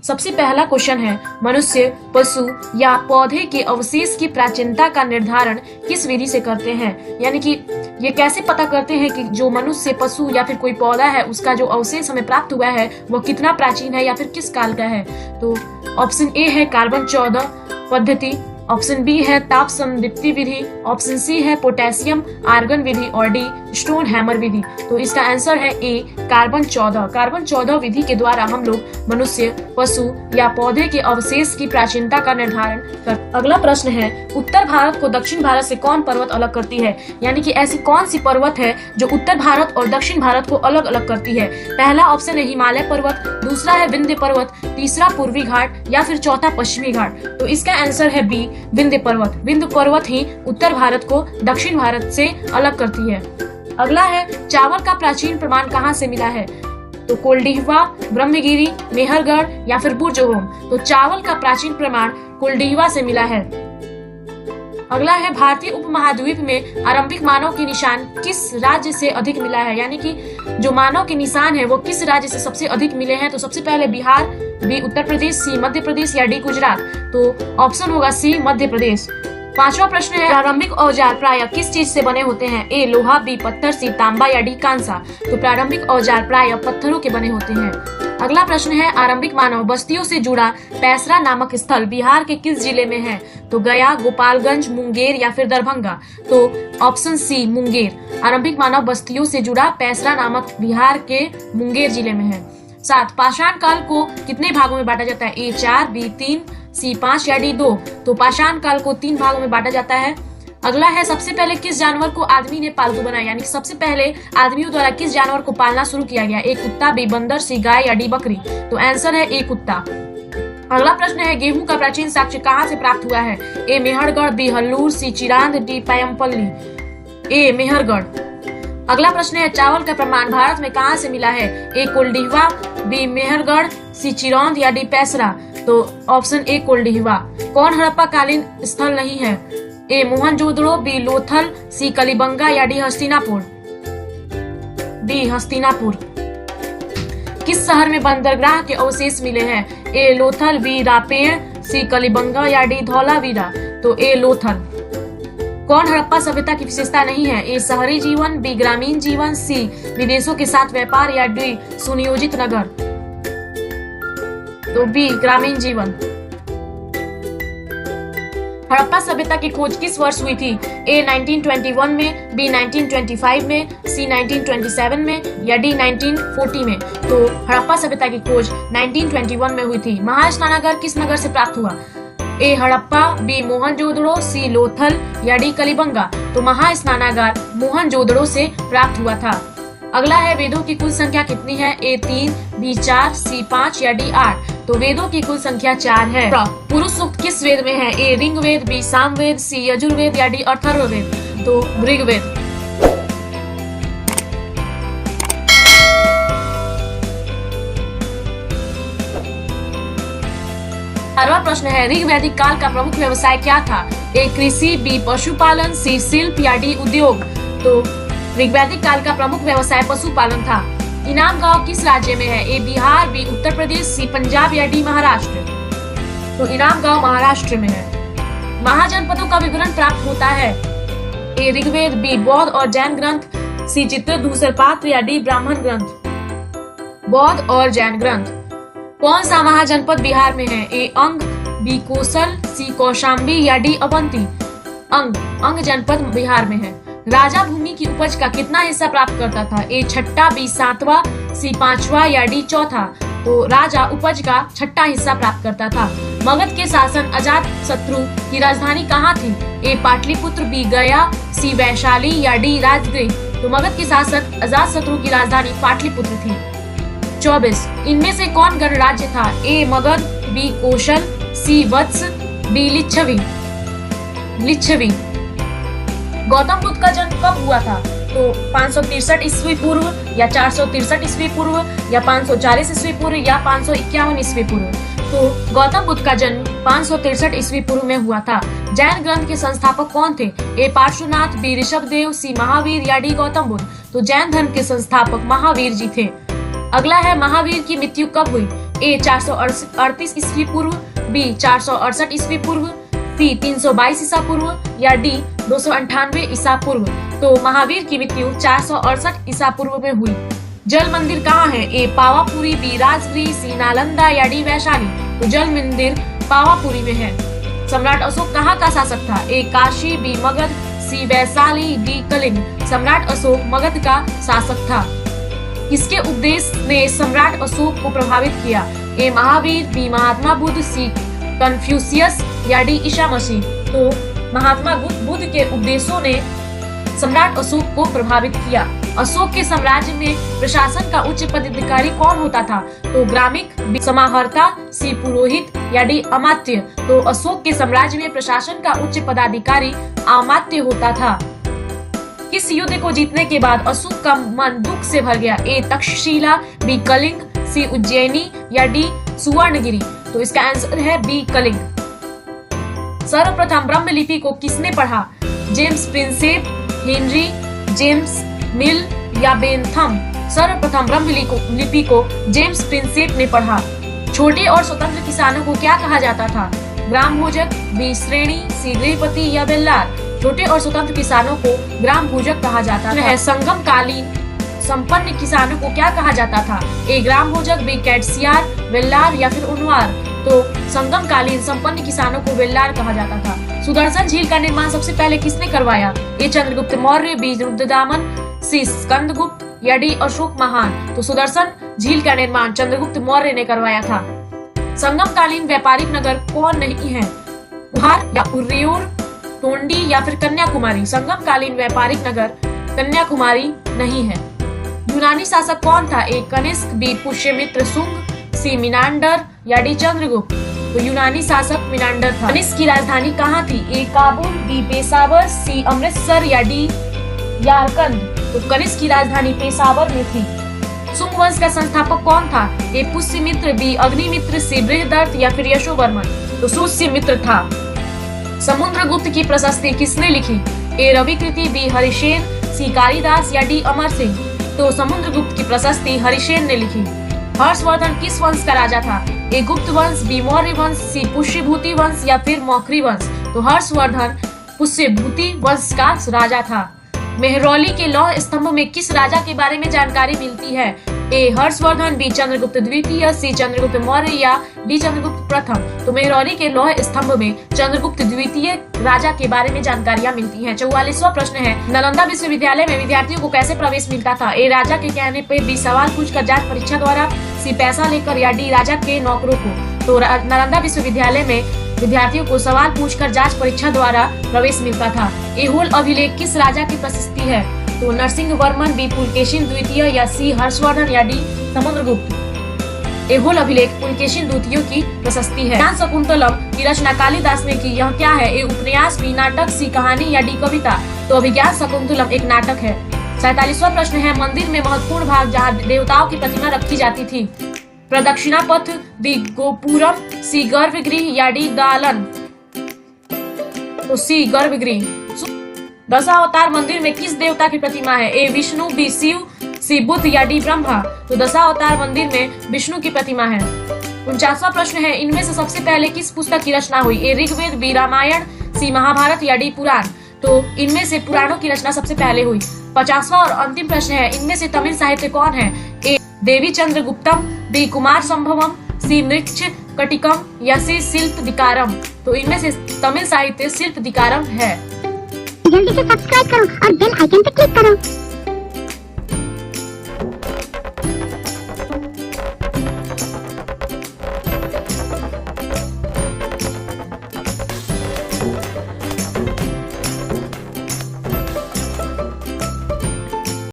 सबसे पहला क्वेश्चन है, मनुष्य, पशु या पौधे के अवशेष की प्राचीनता का निर्धारण किस विधि से करते हैं? यानी कि ये कैसे पता करते हैं कि जो मनुष्य, पशु या फिर कोई पौधा है उसका जो अवशेष हमें प्राप्त हुआ है वो कितना प्राचीन है या फिर किस काल का है? तो ऑप्शन ए है कार्बन 14 पद्धति, ऑप्शन बी है ताप समदीप्ति विधि, ऑप्शन सी है पोटेशियम आर्गन विधि और डी स्टोन हैमर विधि। तो इसका आंसर है ए कार्बन 14। कार्बन 14 विधि के द्वारा हम लोग मनुष्य, पशु या पौधे के अवशेष की प्राचीनता का निर्धारण कर। अगला प्रश्न है, उत्तर भारत को दक्षिण भारत से कौन पर्वत अलग करती है? यानी कि ऐसी कौन सी पर्वत है जो उत्तर भारत और दक्षिण भारत को अलग अलग करती है? पहला ऑप्शन है हिमालय पर्वत, दूसरा है विंध्य पर्वत, तीसरा पूर्वी घाट या फिर चौथा पश्चिमी घाट। तो इसका आंसर है बी विंध्य पर्वत। विंध्य पर्वत ही उत्तर भारत को दक्षिण भारत से अलग करती है। अगला है, चावल का प्राचीन प्रमाण कहाँ से मिला है? तो कोल्डिहवा, ब्रह्मगिरी, मेहरगढ़ या फिर बुर्जहोम। तो चावल का प्राचीन प्रमाण कोल्डिहवा से मिला है। अगला है, भारतीय उपमहाद्वीप में आरंभिक मानव के निशान किस राज्य से अधिक मिला है? यानी कि जो मानव के निशान है वो किस राज्य से सबसे अधिक मिले हैं? तो सबसे पहले बिहार, बी उत्तर प्रदेश, सी मध्य प्रदेश या डी गुजरात। तो ऑप्शन होगा सी मध्य प्रदेश। पांचवा प्रश्न है, प्रारंभिक औजार प्रायः किस चीज से बने होते हैं? ए लोहा, बी पत्थर, सी तांबा या डी कांसा। तो प्रारंभिक औजार प्रायः पत्थरों के बने होते हैं। अगला प्रश्न है, आरंभिक मानव बस्तियों से जुड़ा पैसरा नामक स्थल बिहार के किस जिले में है? तो गया, गोपालगंज, मुंगेर या फिर दरभंगा। तो ऑप्शन सी मुंगेर। आरंभिक मानव बस्तियों से जुड़ा पैसरा नामक बिहार के मुंगेर जिले में है। 7, पाषाण काल को कितने भागों में बांटा जाता है? ए 4, बी 3, सी 5 या डी 2। तो पाषाण काल को 3 भागों में बांटा जाता है। अगला है, सबसे पहले किस जानवर को आदमी ने पालतू बनाया? यानी कि सबसे पहले आदमियों द्वारा किस जानवर को पालना शुरू किया गया? ए कुत्ता, बी बंदर, सी गाय या डी बकरी। तो आंसर है ए कुत्ता। अगला प्रश्न है, गेहूं का प्राचीन साक्ष्य कहाँ से प्राप्त हुआ है? ए मेहरगढ़, बी हल्लूर, सी चिरांद, डी पैयमपल्ली। ए मेहरगढ़। अगला प्रश्न है, चावल का प्रमाण भारत में कहाँ से मिला है? ए कोल्डिहवा, बी मेहरगढ़, सी चिरौंद या डी पैसरा। तो ऑप्शन ए कोल्डिहवा। कौन हड़प्पा कालीन स्थल नहीं है? ए मोहनजोदड़ो, बी लोथल, सी कलिबंगा या डी हस्तिनापुर। डी हस्तिनापुर। किस शहर में बंदरगाह के अवशेष मिले हैं? ए लोथल, बी रापेण, सी कलिबंगा या डी धौलावीरा। तो ए लोथल। कौन हड़प्पा सभ्यता की विशेषता नहीं है? ए शहरी जीवन, बी ग्रामीण जीवन, सी विदेशों के साथ व्यापार या डी सुनियोजित नगर। तो बी ग्रामीण जीवन। हड़प्पा सभ्यता की खोज किस वर्ष हुई थी? ए 1921 में, बी 1925 में, सी 1927 में या डी 1940 में। तो हड़प्पा सभ्यता की खोज 1921 में हुई थी। महास्नानागार किस नगर से प्राप्त हुआ? ए हड़प्पा, बी मोहनजोदड़ो, सी लोथल या डी कलिबंगा। तो महास्नानागार मोहनजोदड़ो से प्राप्त हुआ था। अगला है, वेदों की कुल संख्या कितनी है? ए 3, बी 4, सी 5 या डी 8। तो वेदों की कुल संख्या 4 है। पुरुष सूक्त किस वेद में है? ए ऋग्वेद, बी सामवेद, सी यजुर्वेद या डी अथर्ववेद। तो ऋग्वेद। अगला प्रश्न है, ऋग्वैदिक काल का प्रमुख व्यवसाय क्या था? ए कृषि, बी पशुपालन, सी शिल्प या डी उद्योग। तो ऋग्वैदिक काल का प्रमुख व्यवसाय पशुपालन था। इनाम गांव किस राज्य में है? ए बिहार, बी उत्तर प्रदेश, सी पंजाब या डी महाराष्ट्र। तो इनाम गांव महाराष्ट्र में है। महाजनपदों का विवरण प्राप्त होता है? ए ऋग्वेद, बी बौद्ध और जैन ग्रंथ, सी चित्र दूसर पात्र या डी ब्राह्मण ग्रंथ। बौद्ध और जैन ग्रंथ। कौन सा महाजनपद बिहार में है? ए अंग, बी कोसल, सी कौशाम्बी या डी अवंती। अंग जनपद बिहार में है। राजा भूमि की उपज का कितना हिस्सा प्राप्त करता था? ए 6वां, बी 7वां, सी 5वां या डी 4था। तो राजा उपज का 6वां हिस्सा प्राप्त करता था। मगध के शासन अजात शत्रु की राजधानी कहाँ थी? ए पाटलिपुत्र, बी गया, सी वैशाली या डी राजगृह। तो मगध के शासक अजात शत्रु की राजधानी पाटलिपुत्र थी। 24, इनमें से कौन गणराज्य था? ए मगध, बी कौशल, सी वत्स, डी लिच्छवी। गौतम बुद्ध का जन्म कब हुआ था? तो 563 ईस्वी पूर्व या 463 ईस्वी पूर्व या 540 ईस्वी पूर्व या 551 ईस्वी पूर्व। तो गौतम बुद्ध का जन्म 563 ईस्वी पूर्व में हुआ था। जैन ग्रंथ के संस्थापक कौन थे? ए पार्श्वनाथ, बी ऋषभदेव, सी महावीर या डी गौतम बुद्ध। तो जैन धर्म के संस्थापक महावीर जी थे। अगला है, महावीर की मृत्यु कब हुई? ए 438 ईस्वी पूर्व, बी 468 ईस्वी पूर्व, सी 322 ईसा पूर्व या डी 298 ईसा पूर्व। तो महावीर की मृत्यु 468 ईसा पूर्व में हुई। जल मंदिर कहाँ है? ए पावापुरी, बी राजगृह, सी नालंदा या डी वैशाली। तो जल मंदिर पावापुरी में है। सम्राट अशोक कहाँ का शासक था? ए काशी, बी मगध, सी वैशाली, डी कलिंग। सम्राट अशोक मगध का शासक था। किसके उपदेश ने सम्राट अशोक को प्रभावित किया? ए महावीर, बी महात्मा बुद्ध, सी कन्फ्यूशियस या डी ईसा मसीह। तो महात्मा बुद्ध के उपदेशों ने सम्राट अशोक को प्रभावित किया। अशोक के साम्राज्य में प्रशासन का उच्च पदाधिकारी कौन होता था? तो ग्रामिक, बी समाहर्ता, सी पुरोहित या डी अमात्य। तो अशोक के साम्राज्य में प्रशासन का उच्च पदाधिकारी अमात्य होता था। किस युद्ध को जीतने के बाद अशोक का मन दुख से भर गया? ए तक्षशिला, बी कलिंग, सी उज्जैनी या डी सुवर्णगिरी। तो इसका आंसर है बी कलिंग। सर्वप्रथम ब्रह्म लिपि को किसने पढ़ा? जेम्स प्रिंसेप, हेनरी जेम्स मिल या बेंथम। सर्वप्रथम ब्रह्म लिपि को जेम्स प्रिंसेप ने पढ़ा। छोटे और स्वतंत्र किसानों को क्या कहा जाता था? ग्राम भोजक, बी श्रेणी, सी गृहपति या बेल्लार। छोटे और स्वतंत्र किसानों को ग्राम भोजक कहा जाता था। संगम कालीन संपन्न किसानों को क्या कहा जाता था? ए ग्राम भोजक, बी कैटसियार, वेल्लार या फिर उनवार। तो संगम कालीन संपन्न किसानों को वेल्लार कहा जाता था। सुदर्शन झील का निर्माण सबसे पहले किसने करवाया? ए चंद्रगुप्त मौर्य, बी रुद्रदामन, सी स्कंदगुप्त या डी अशोक महान। तो सुदर्शन झील का निर्माण चंद्रगुप्त मौर्य ने करवाया था। संगम कालीन व्यापारिक नगर कौन नहीं है? उहार या उर्रियोर, टोंडी या फिर कन्याकुमारी। संगम कालीन व्यापारिक नगर कन्याकुमारी नहीं है। यूनानी शासक कौन था? ए कनिष्क, बी पुष्यमित्र शुंग, सी मिनांडर या डी चंद्रगुप्त। तो यूनानी शासक मिनांडर था। कनिष्क की राजधानी कहाँ थी? ए काबुल, बी पेशावर, सी अमृतसर या डी यारकंद। तो कनिष्क की राजधानी पेशावर में थी। शुंग वंश का संस्थापक कौन था? ए पुष्यमित्र, बी अग्निमित्र, सी बृहदर्थ या फिर यशोवर्मन। तो पुष्यमित्र था। समुद्रगुप्त की प्रशस्ति किसने लिखी? ए रविकृति, बी हरिसेन, सी कालिदास या डी अमर सिंह। तो समुद्रगुप्त की प्रशस्ति हरिसेन ने लिखी। हर्षवर्धन किस वंश का राजा था? ए गुप्त वंश, बी मौर्य वंश, सी पुष्यभूति वंश या फिर मौखरी वंश। तो हर्षवर्धन पुष्यभूति वंश का राजा था। मेहरौली के लौह स्तंभ में किस राजा के बारे में जानकारी मिलती है? ए हर्षवर्धन, बी चंद्रगुप्त द्वितीय, सी चंद्रगुप्त मौर्य या डी चंद्रगुप्त प्रथम। तो मेहरौली के लौह स्तंभ में चंद्रगुप्त द्वितीय राजा के बारे में जानकारियां मिलती हैं। 44वां प्रश्न है, नालंदा विश्वविद्यालय में विद्यार्थियों को कैसे प्रवेश मिलता था? ए राजा के कहने पे, बी सवाल पूछकर जांच परीक्षा द्वारा, सी पैसा लेकर या डी राजा के नौकरों को। तो नालंदा विश्वविद्यालय में विद्यार्थियों को सवाल पूछकर जांच परीक्षा द्वारा प्रवेश मिलता था। ऐहोल अभिलेख किस राजा की प्रशस्ति है? तो नरसिंह वर्मन, बी पुलकेशिन द्वितीय या सी हर्षवर्धन या डी समुद्रगुप्त। ऐहोल अभिलेख पुलकेशिन द्वितीय की प्रशस्ति है। ज्ञान शकुंतलम की रचना कालिदास ने की। यह क्या है? ए उपन्यास, बी नाटक, सी कहानी या डी कविता। तो अभिज्ञान शकुंतलम एक नाटक है। 47वां प्रश्न है, मंदिर में महत्वपूर्ण भाग जहाँ देवताओं की प्रतिमा रखी जाती थी। प्रदक्षिणा पथ, बी गोपुरम, सी गर्भगृह या डी दालन। तो सी गर्भगृह। दशावतार मंदिर में किस देवता की प्रतिमा है? ए विष्णु, बी शिव, सी बुद्ध या डी ब्रह्मा। तो दशावतार मंदिर में विष्णु की प्रतिमा है। 49वां प्रश्न है, इनमें से सबसे पहले किस पुस्तक की रचना हुई? ए ऋग्वेद, बी रामायण, सी महाभारत या डी पुराण। तो इनमें से पुराणों की रचना सबसे पहले हुई। 50वां और अंतिम प्रश्न है, इनमें से तमिल साहित्य कौन है? ए देवी चंद्रगुप्तम, बी कुमार संभवम, सी मृक्ष कटिकम या सी शिल्प दिकारम। तो इनमें से तमिल साहित्य शिल्प दिकारम है। जल्दी से सब्सक्राइब करो और बेल आइकन पे क्लिक करो।